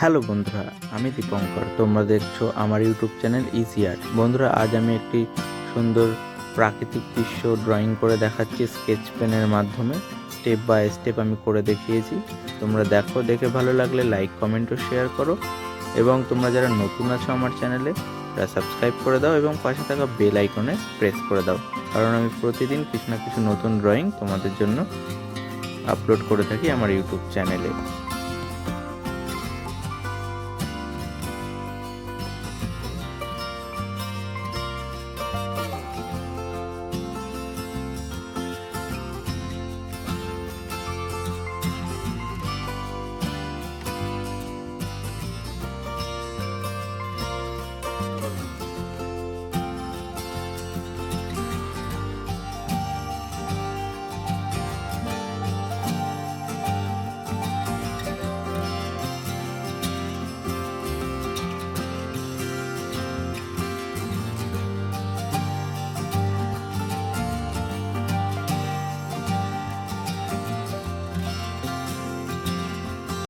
Hello বন্ধুরা, আমি দীপঙ্কর। তোমরা দেখছো আমার ইউটিউব চ্যানেল ইজি আর্ট। বন্ধুরা, আজ আমি একটি সুন্দর প্রাকৃতিক দৃশ্য ড্রয়িং করে দেখাচ্ছি স্কেচ পেনের মাধ্যমে। স্টেপ বাই স্টেপ আমি করে দেখিয়েছি। তোমরা দেখো, দেখে ভালো লাগলে লাইক, কমেন্ট ও শেয়ার করো। এবং তোমরা যারা নতুন আছো আমার চ্যানেলে, তারা সাবস্ক্রাইব করে দাও এবং পাশে থাকা বেল আইকনে প্রেস করে দাও, কারণ আমি প্রতিদিন কিছু না কিছু নতুন ড্রয়িং তোমাদের জন্য আপলোড করে থাকি আমার ইউটিউব চ্যানেলে।